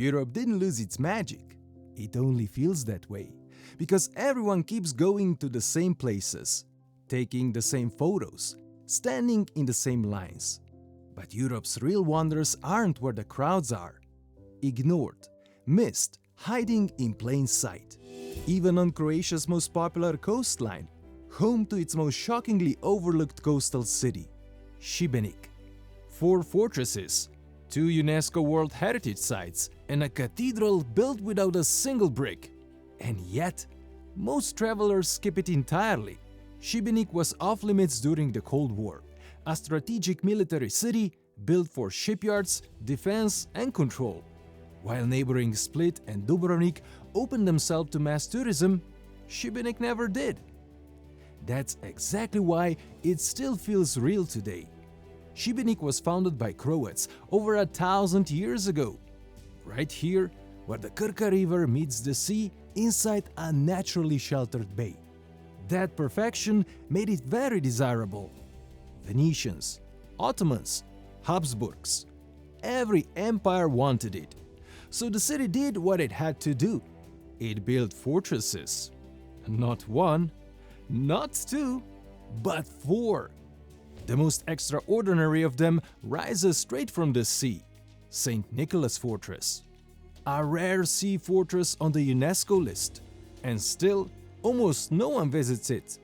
Europe didn't lose its magic. It only feels that way, because everyone keeps going to the same places, taking the same photos, standing in the same lines. But Europe's real wonders aren't where the crowds are. Ignored, missed, hiding in plain sight. Even on Croatia's most popular coastline, home to its most shockingly overlooked coastal city, Šibenik. 4 fortresses, 2 UNESCO World Heritage Sites, and a cathedral built without a single brick. And yet, most travelers skip it entirely. Šibenik was off-limits during the Cold War, a strategic military city built for shipyards, defense, and control. While neighboring Split and Dubrovnik opened themselves to mass tourism, Šibenik never did. That's exactly why it still feels real today. Šibenik was founded by Croats over 1,000 years ago, right here where the Krka River meets the sea inside a naturally sheltered bay. That perfection made it very desirable. Venetians, Ottomans, Habsburgs, every empire wanted it. So the city did what it had to do. It built fortresses. Not 1, not 2, but 4. The most extraordinary of them rises straight from the sea, St. Nicholas Fortress. A rare sea fortress on the UNESCO list, and still almost no one visits it.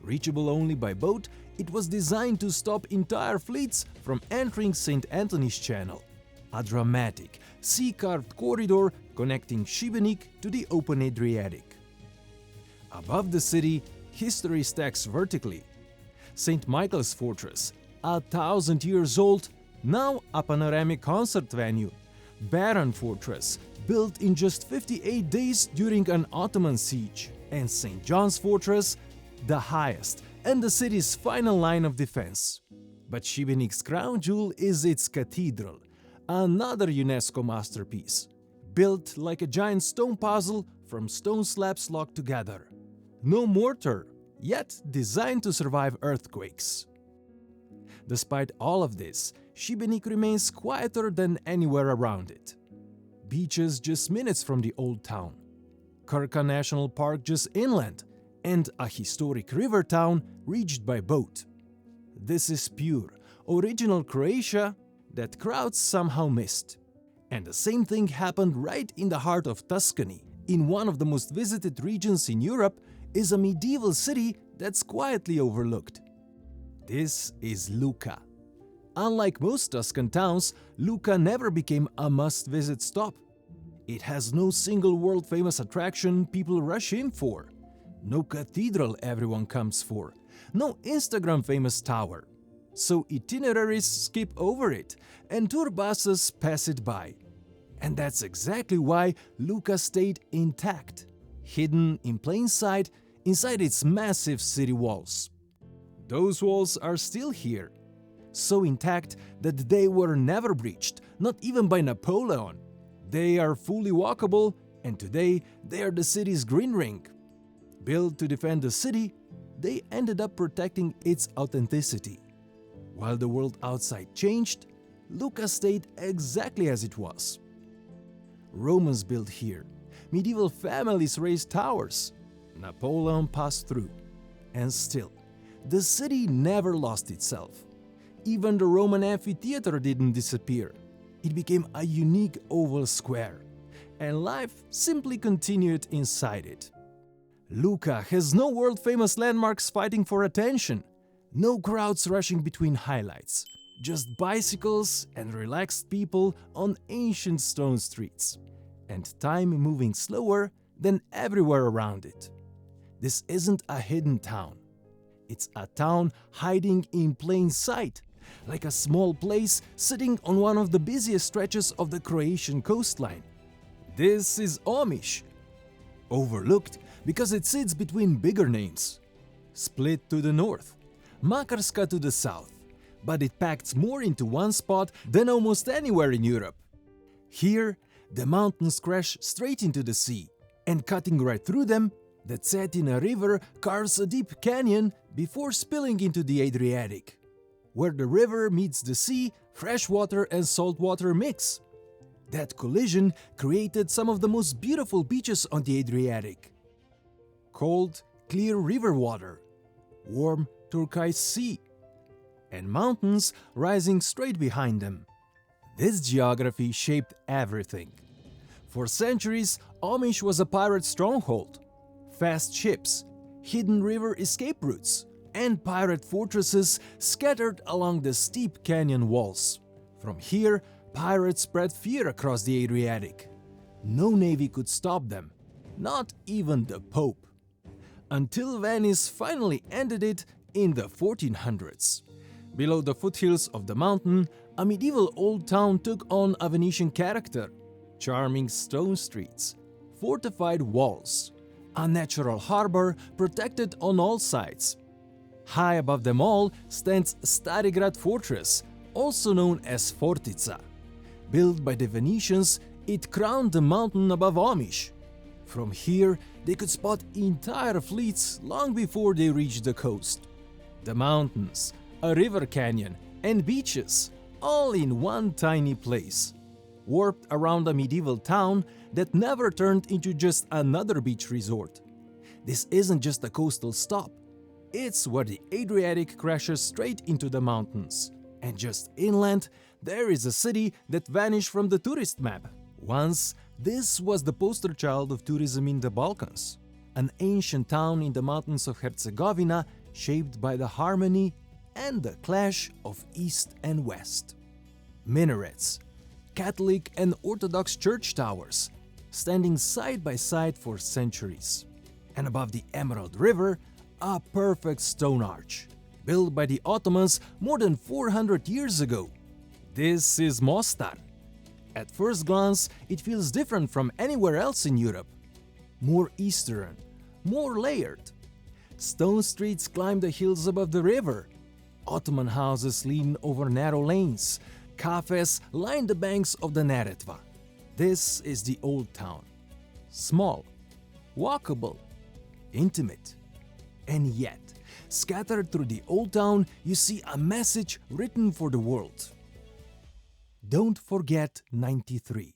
Reachable only by boat, it was designed to stop entire fleets from entering St. Anthony's Channel, a dramatic, sea-carved corridor connecting Šibenik to the open Adriatic. Above the city, history stacks vertically. St. Michael's Fortress, 1,000 years old, now a panoramic concert venue. Baron Fortress, built in just 58 days during an Ottoman siege. And St. John's Fortress, the highest and the city's final line of defense. But Šibenik's crown jewel is its cathedral, another UNESCO masterpiece, built like a giant stone puzzle from stone slabs locked together. No mortar, yet designed to survive earthquakes. Despite all of this, Šibenik remains quieter than anywhere around it. Beaches just minutes from the old town, Krka National Park just inland, and a historic river town reached by boat. This is pure, original Croatia that crowds somehow missed. And the same thing happened right in the heart of Tuscany. In one of the most visited regions in Europe is a medieval city that's quietly overlooked. This is Lucca. Unlike most Tuscan towns, Lucca never became a must-visit stop. It has no single world-famous attraction people rush in for, no cathedral everyone comes for, no Instagram-famous tower. So itineraries skip over it, and tour buses pass it by. And that's exactly why Lucca stayed intact, hidden in plain sight inside its massive city walls. Those walls are still here, so intact that they were never breached, not even by Napoleon. They are fully walkable, and today they are the city's green ring. Built to defend the city, they ended up protecting its authenticity. While the world outside changed, Lucca stayed exactly as it was. Romans built here, medieval families raised towers, Napoleon passed through, and still, the city never lost itself. Even the Roman amphitheater didn't disappear. It became a unique oval square, and life simply continued inside it. Lucca has no world-famous landmarks fighting for attention, no crowds rushing between highlights, just bicycles and relaxed people on ancient stone streets, and time moving slower than everywhere around it. This isn't a hidden town. It's a town hiding in plain sight, like a small place sitting on one of the busiest stretches of the Croatian coastline. This is Omiš, overlooked because it sits between bigger names. Split to the north, Makarska to the south, but it packs more into one spot than almost anywhere in Europe. Here, the mountains crash straight into the sea, and cutting right through them, the Cetina River carves a deep canyon before spilling into the Adriatic. Where the river meets the sea, fresh water and salt water mix. That collision created some of the most beautiful beaches on the Adriatic. Cold, clear river water, warm turquoise sea, and mountains rising straight behind them. This geography shaped everything. For centuries, Omiš was a pirate stronghold. Fast ships, hidden river escape routes, and pirate fortresses scattered along the steep canyon walls. From here, pirates spread fear across the Adriatic. No navy could stop them, not even the Pope. Until Venice finally ended it in the 1400s. Below the foothills of the mountain, a medieval old town took on a Venetian character. Charming stone streets, fortified walls, a natural harbor protected on all sides. High above them all stands Starigrad Fortress, also known as Fortica. Built by the Venetians, it crowned the mountain above Omiš. From here, they could spot entire fleets long before they reached the coast. The mountains, a river canyon, and beaches, all in one tiny place. Warped around a medieval town that never turned into just another beach resort. This isn't just a coastal stop. It's where the Adriatic crashes straight into the mountains. And just inland, there is a city that vanished from the tourist map. Once, this was the poster child of tourism in the Balkans. An ancient town in the mountains of Herzegovina, shaped by the harmony and the clash of East and West. Minarets, Catholic and Orthodox church towers, standing side by side for centuries. And above the Emerald River, a perfect stone arch, built by the Ottomans more than 400 years ago. This is Mostar. At first glance, it feels different from anywhere else in Europe. More Eastern, more layered. Stone streets climb the hills above the river. Ottoman houses lean over narrow lanes. Cafes line the banks of the Neretva. This is the old town. Small, walkable, intimate. And yet, scattered through the old town, you see a message written for the world. Don't forget 93.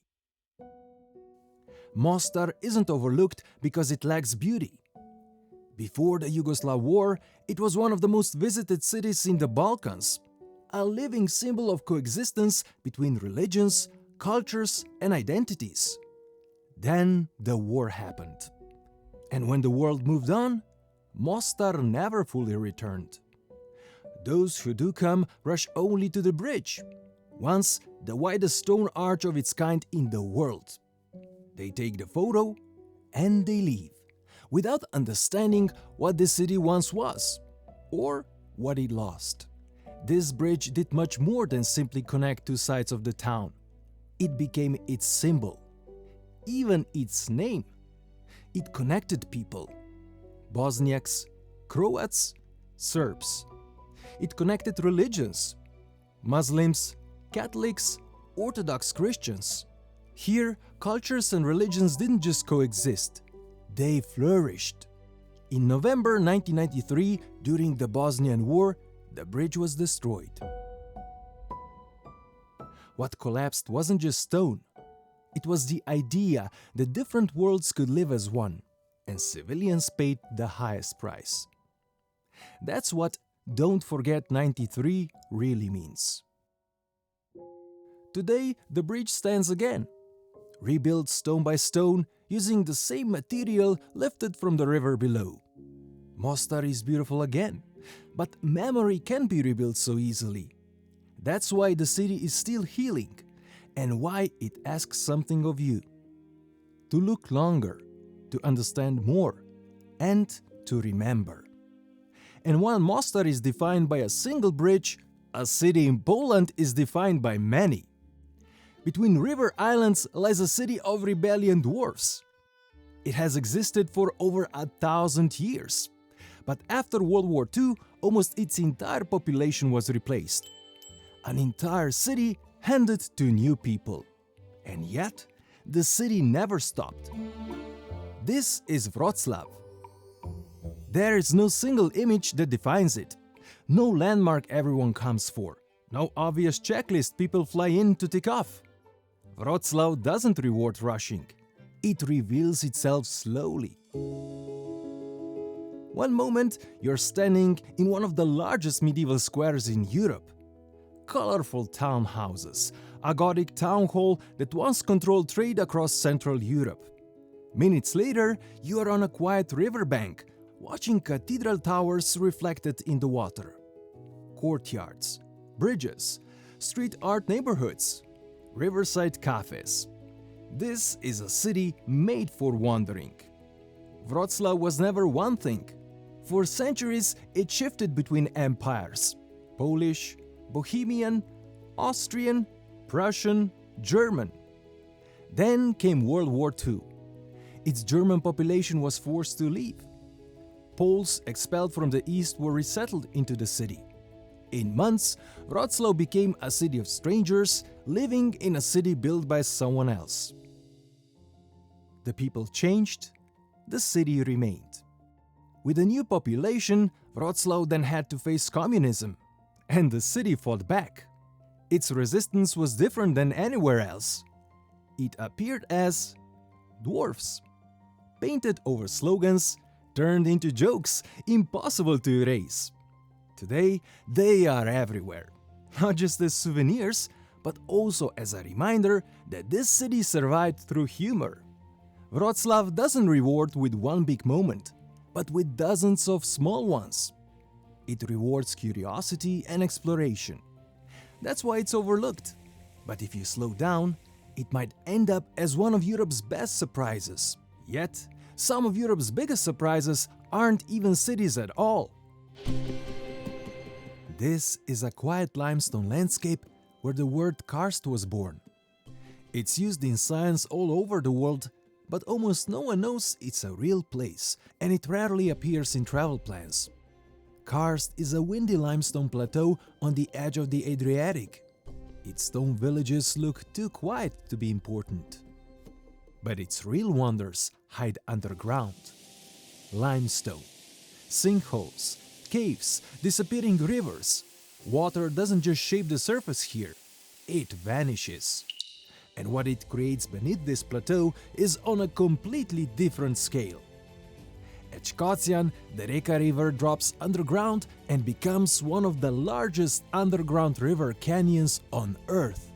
Mostar isn't overlooked because it lacks beauty. Before the Yugoslav War, it was one of the most visited cities in the Balkans, a living symbol of coexistence between religions, cultures, and identities. Then the war happened. And when the world moved on, Mostar never fully returned. Those who do come rush only to the bridge, once the widest stone arch of its kind in the world. They take the photo and they leave, without understanding what the city once was, or what it lost. This bridge did much more than simply connect two sides of the town. It became its symbol, even its name. It connected people. Bosniaks, Croats, Serbs. It connected religions. Muslims, Catholics, Orthodox Christians. Here, cultures and religions didn't just coexist, they flourished. In November 1993, during the Bosnian War, the bridge was destroyed. What collapsed wasn't just stone. It was the idea that different worlds could live as one, and civilians paid the highest price. That's what Don't Forget 93 really means. Today, the bridge stands again, rebuilt stone by stone using the same material lifted from the river below. Mostar is beautiful again, but memory can't be rebuilt so easily. That's why the city is still healing, and why it asks something of you. To look longer, to understand more, and to remember. And while Mostar is defined by a single bridge, a city in Poland is defined by many. Between river islands lies a city of rebellion dwarfs. It has existed for over 1,000 years. But after World War II, almost its entire population was replaced. An entire city handed to new people. And yet, the city never stopped. This is Wrocław. There is no single image that defines it. No landmark everyone comes for. No obvious checklist people fly in to tick off. Wrocław doesn't reward rushing. It reveals itself slowly. One moment, you're standing in one of the largest medieval squares in Europe. Colorful townhouses, a Gothic town hall that once controlled trade across Central Europe. Minutes later, you are on a quiet riverbank, watching cathedral towers reflected in the water. Courtyards, bridges, street art neighborhoods, riverside cafes. This is a city made for wandering. Wrocław was never one thing. For centuries, it shifted between empires: Polish, Bohemian, Austrian, Prussian, German. Then came World War II. Its German population was forced to leave. Poles expelled from the east were resettled into the city. In months, Wrocław became a city of strangers living in a city built by someone else. The people changed, the city remained. With a new population, Wrocław then had to face communism, and the city fought back. Its resistance was different than anywhere else. It appeared as dwarfs, painted over slogans, turned into jokes, impossible to erase. Today, they are everywhere, not just as souvenirs, but also as a reminder that this city survived through humor. Wrocław doesn't reward with one big moment, but with dozens of small ones. It rewards curiosity and exploration. That's why it's overlooked. But if you slow down, it might end up as one of Europe's best surprises. Yet, some of Europe's biggest surprises aren't even cities at all. This is a quiet limestone landscape where the word Karst was born. It's used in science all over the world, but almost no one knows it's a real place, and it rarely appears in travel plans. Karst is a windy limestone plateau on the edge of the Adriatic. Its stone villages look too quiet to be important. But its real wonders hide underground. Limestone, sinkholes, caves, disappearing rivers. Water doesn't just shape the surface here, it vanishes. And what it creates beneath this plateau is on a completely different scale. At Škocjan, the Reka River drops underground and becomes one of the largest underground river canyons on Earth.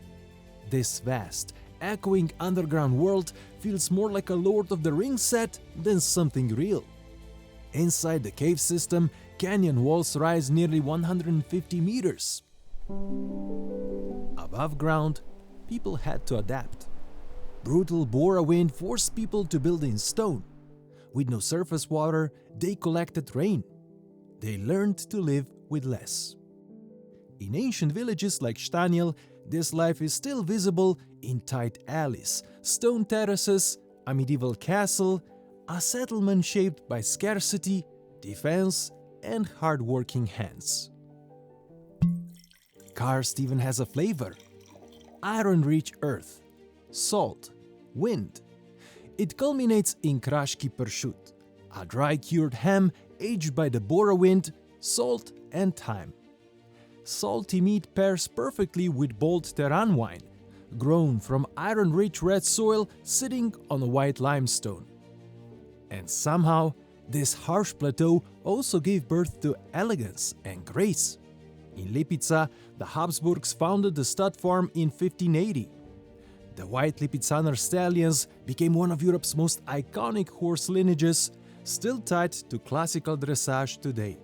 This vast, echoing underground world feels more like a Lord of the Rings set than something real. Inside the cave system, canyon walls rise nearly 150 meters. Above ground, people had to adapt. Brutal Bora wind forced people to build in stone. With no surface water, they collected rain. They learned to live with less. In ancient villages like Staniel, this life is still visible in tight alleys, stone terraces, a medieval castle, a settlement shaped by scarcity, defense, and hard-working hands. Karst even has a flavor. Iron-rich earth, salt, wind. It culminates in kraszki pršut, a dry-cured ham aged by the Bora wind, salt, and thyme. Salty meat pairs perfectly with bold Terran wine, grown from iron-rich red soil sitting on a white limestone. And somehow, this harsh plateau also gave birth to elegance and grace. In Lipica, the Habsburgs founded the stud farm in 1580. The white Lipizzaner stallions became one of Europe's most iconic horse lineages, still tied to classical dressage today.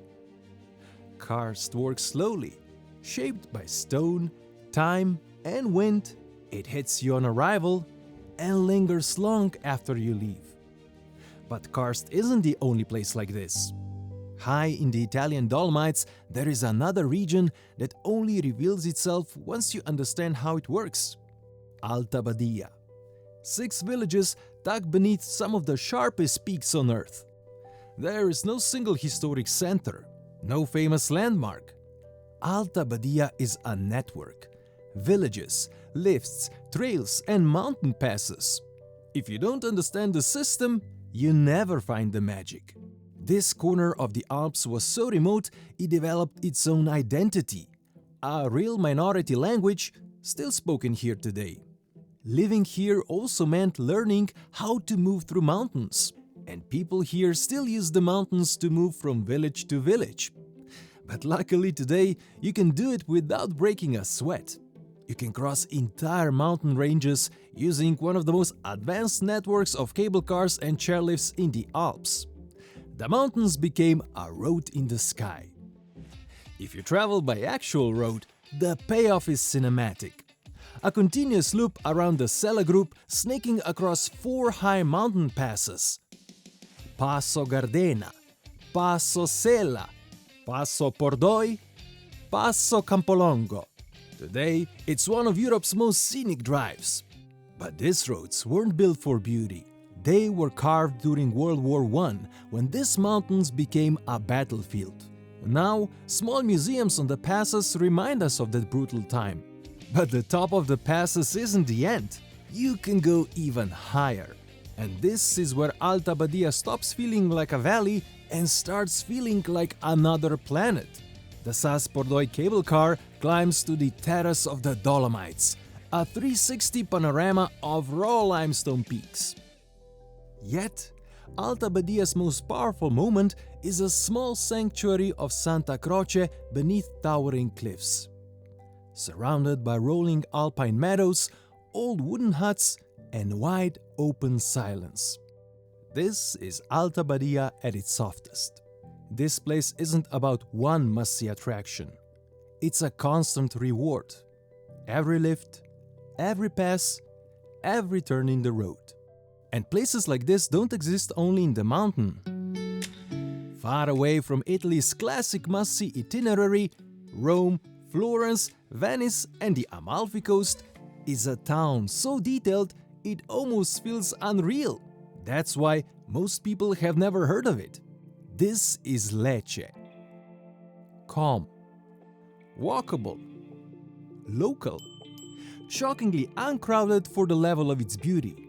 Karst works slowly, shaped by stone, time, and wind. It hits you on arrival and lingers long after you leave. But Karst isn't the only place like this. High in the Italian Dolomites, there is another region that only reveals itself once you understand how it works. Alta Badia. 6 villages tucked beneath some of the sharpest peaks on Earth. There is no single historic center, no famous landmark. Alta Badia is a network. Villages, lifts, trails, and mountain passes. If you don't understand the system, you never find the magic. This corner of the Alps was so remote, it developed its own identity. A real minority language still spoken here today. Living here also meant learning how to move through mountains, and people here still use the mountains to move from village to village. But luckily today you can do it without breaking a sweat. You can cross entire mountain ranges using one of the most advanced networks of cable cars and chairlifts in the Alps. The mountains became a road in the sky. If you travel by actual road, the payoff is cinematic. A continuous loop around the Sella Group snaking across 4 high mountain passes. Passo Gardena, Passo Sella, Passo Pordoi, Passo Campolongo. Today, it's one of Europe's most scenic drives. But these roads weren't built for beauty. They were carved during World War I, when these mountains became a battlefield. Now, small museums on the passes remind us of that brutal time. But the top of the passes isn't the end. You can go even higher. And this is where Alta Badia stops feeling like a valley and starts feeling like another planet. The SAS Pordoi cable car climbs to the terrace of the Dolomites, a 360 panorama of raw limestone peaks. Yet, Alta Badia's most powerful moment is a small sanctuary of Santa Croce beneath towering cliffs. Surrounded by rolling alpine meadows, old wooden huts, and wide open silence. This is Alta Badia at its softest. This place isn't about one must-see attraction. It's a constant reward. Every lift, every pass, every turn in the road. And places like this don't exist only in the mountain. Far away from Italy's classic must-see itinerary, Rome, Florence, Venice and the Amalfi Coast is a town so detailed it almost feels unreal. That's why most people have never heard of it. This is Lecce. Calm, walkable, local, shockingly uncrowded for the level of its beauty.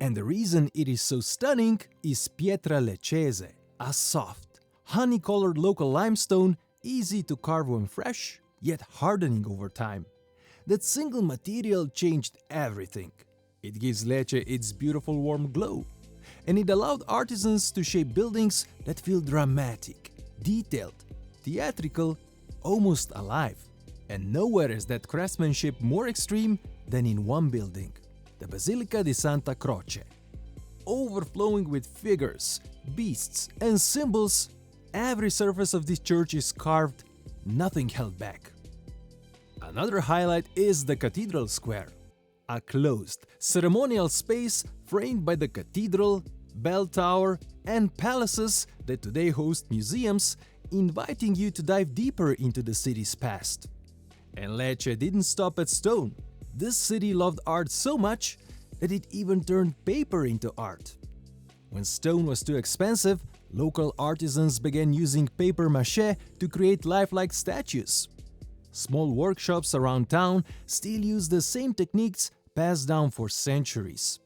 And the reason it is so stunning is Pietra Leccese, a soft, honey-colored local limestone, easy to carve when fresh, yet hardening over time. That single material changed everything. It gives Lecce its beautiful warm glow, and it allowed artisans to shape buildings that feel dramatic, detailed, theatrical, almost alive. And nowhere is that craftsmanship more extreme than in one building, the Basilica di Santa Croce. Overflowing with figures, beasts, and symbols, every surface of this church is carved, nothing held back. Another highlight is the Cathedral Square, a closed, ceremonial space framed by the cathedral, bell tower, and palaces that today host museums, inviting you to dive deeper into the city's past. And Lecce didn't stop at stone. This city loved art so much that it even turned paper into art. When stone was too expensive, local artisans began using paper mache to create lifelike statues. Small workshops around town still use the same techniques passed down for centuries.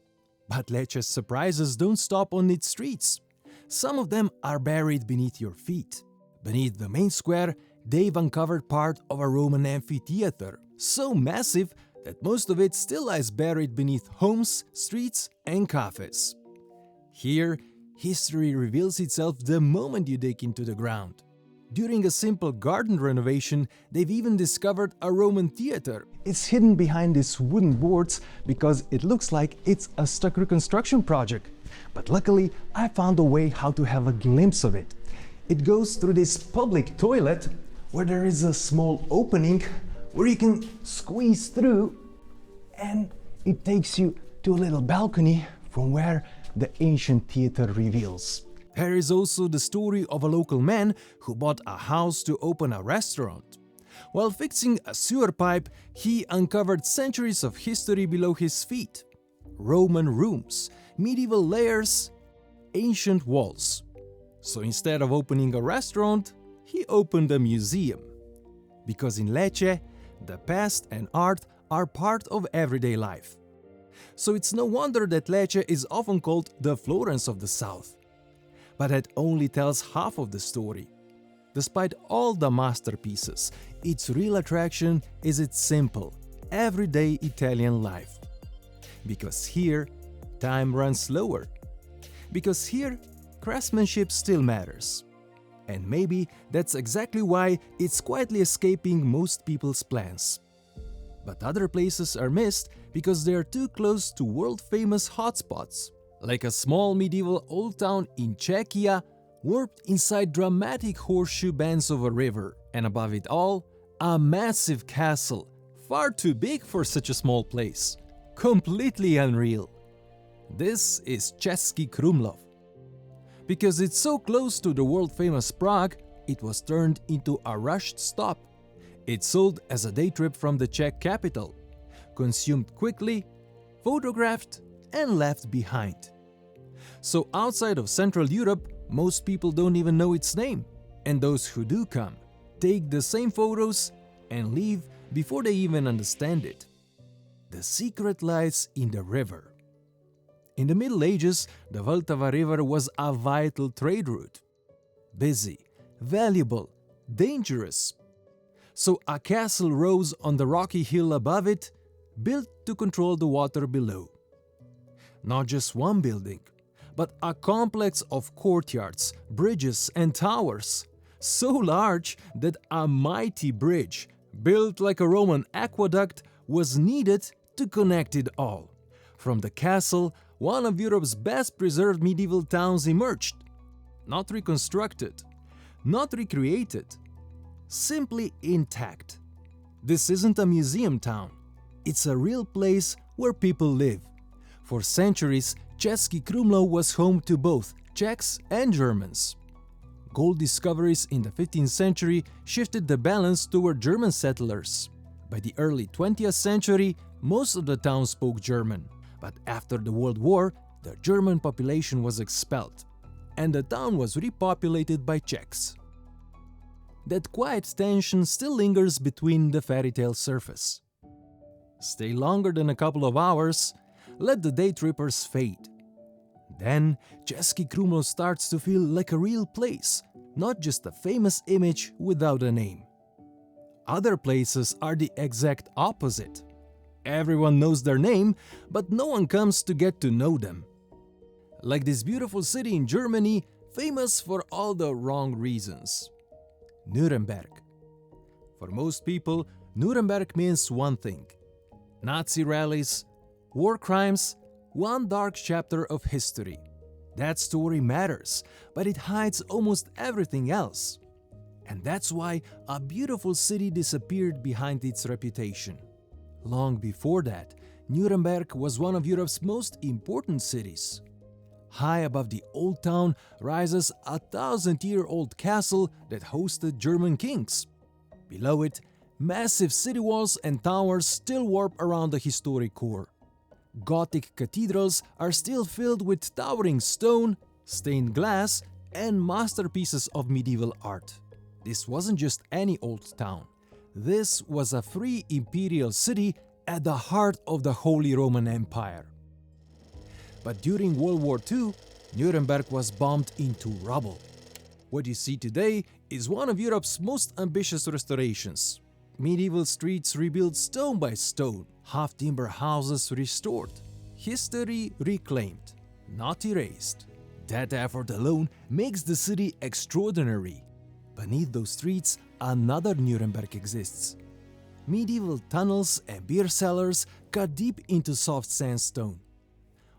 But Lecce's surprises don't stop on its streets. Some of them are buried beneath your feet. Beneath the main square, they've uncovered part of a Roman amphitheater, so massive that most of it still lies buried beneath homes, streets, and cafes. Here, history reveals itself the moment you dig into the ground. During a simple garden renovation, they've even discovered a Roman theater. It's hidden behind these wooden boards because it looks like it's a stuck reconstruction project. But luckily, I found a way how to have a glimpse of it. It goes through this public toilet where there is a small opening where you can squeeze through, and it takes you to a little balcony from where the ancient theater reveals. There is also the story of a local man who bought a house to open a restaurant. While fixing a sewer pipe, he uncovered centuries of history below his feet. Roman rooms, medieval layers, ancient walls. So instead of opening a restaurant, he opened a museum. Because in Lecce, the past and art are part of everyday life. So it's no wonder that Lecce is often called the Florence of the South. But that only tells half of the story. Despite all the masterpieces, its real attraction is its simple, everyday Italian life. Because here, time runs slower. Because here, craftsmanship still matters. And maybe that's exactly why it's quietly escaping most people's plans. But other places are missed because they are too close to world-famous hotspots, like a small medieval old town in Czechia, warped inside dramatic horseshoe bands of a river, and above it all, a massive castle, far too big for such a small place. Completely unreal. This is Český Krumlov. Because it's so close to the world-famous Prague, it was turned into a rushed stop. It's sold as a day trip from the Czech capital, consumed quickly, photographed, and left behind. So outside of Central Europe, most people don't even know its name, and those who do come take the same photos and leave before they even understand it. The secret lies in the river. In the Middle Ages, the Vltava River was a vital trade route. Busy, valuable, dangerous. So a castle rose on the rocky hill above it, built to control the water below. Not just one building, but a complex of courtyards, bridges and towers, so large that a mighty bridge, built like a Roman aqueduct, was needed to connect it all. From the castle, one of Europe's best preserved medieval towns emerged. Not reconstructed, not recreated, simply intact. This isn't a museum town, it's a real place where people live. For centuries, Český Krumlov was home to both Czechs and Germans. Gold discoveries in the 15th century shifted the balance toward German settlers. By the early 20th century, most of the town spoke German. But after the World War, the German population was expelled, and the town was repopulated by Czechs. That quiet tension still lingers between the fairy tale surface. Stay longer than a couple of hours, let the day trippers fade. Then, Český Krumlov starts to feel like a real place, not just a famous image without a name. Other places are the exact opposite. Everyone knows their name, but no one comes to get to know them. Like this beautiful city in Germany, famous for all the wrong reasons. Nuremberg. For most people, Nuremberg means one thing: Nazi rallies, war crimes, one dark chapter of history. That story matters, but it hides almost everything else. And that's why a beautiful city disappeared behind its reputation. Long before that, Nuremberg was one of Europe's most important cities. High above the old town rises a 1,000-year-old castle that hosted German kings. Below it, massive city walls and towers still warp around the historic core. Gothic cathedrals are still filled with towering stone, stained glass, and masterpieces of medieval art. This wasn't just any old town. This was a free imperial city at the heart of the Holy Roman Empire. But during World War II, Nuremberg was bombed into rubble. What you see today is one of Europe's most ambitious restorations. Medieval streets rebuilt stone by stone, half-timber houses restored, history reclaimed, not erased. That effort alone makes the city extraordinary. Beneath those streets, another Nuremberg exists. Medieval tunnels and beer cellars cut deep into soft sandstone.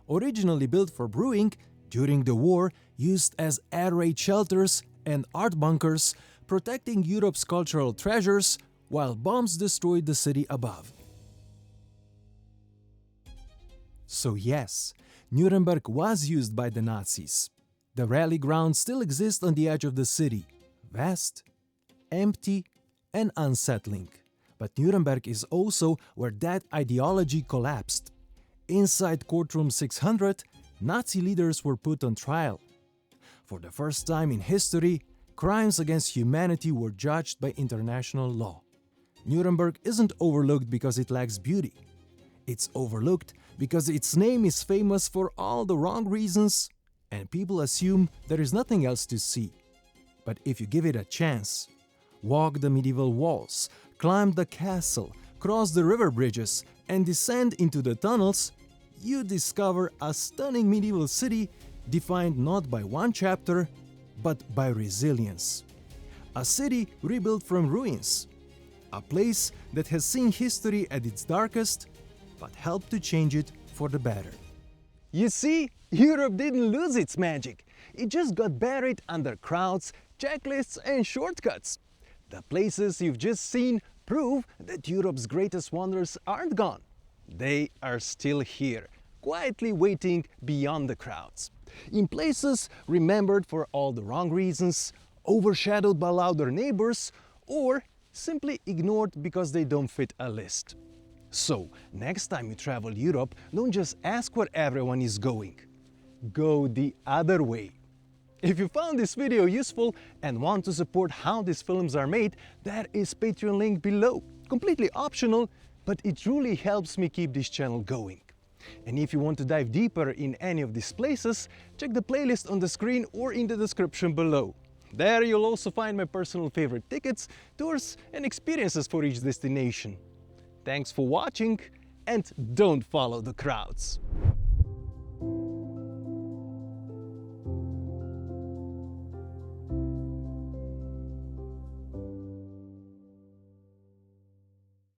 Originally built for brewing, during the war used as air raid shelters and art bunkers, protecting Europe's cultural treasures while bombs destroyed the city above. So yes, Nuremberg was used by the Nazis. The rally ground still exists on the edge of the city, vast, empty, and unsettling. But Nuremberg is also where that ideology collapsed. Inside Courtroom 600, Nazi leaders were put on trial. For the first time in history, crimes against humanity were judged by international law. Nuremberg isn't overlooked because it lacks beauty. It's overlooked because its name is famous for all the wrong reasons, and people assume there is nothing else to see. But if you give it a chance, walk the medieval walls, climb the castle, cross the river bridges, and descend into the tunnels, you discover a stunning medieval city defined not by one chapter, but by resilience. A city rebuilt from ruins. A place that has seen history at its darkest, but helped to change it for the better. You see, Europe didn't lose its magic. It just got buried under crowds, checklists and shortcuts. The places you've just seen prove that Europe's greatest wonders aren't gone. They are still here, quietly waiting beyond the crowds. In places remembered for all the wrong reasons, overshadowed by louder neighbors, or simply ignored because they don't fit a list. So, next time you travel Europe, don't just ask where everyone is going. Go the other way. If you found this video useful and want to support how these films are made, there is Patreon link below. Completely optional, but it truly helps me keep this channel going. And if you want to dive deeper in any of these places, check the playlist on the screen or in the description below. There you'll also find my personal favorite tickets, tours and experiences for each destination. Thanks for watching, and don't follow the crowds.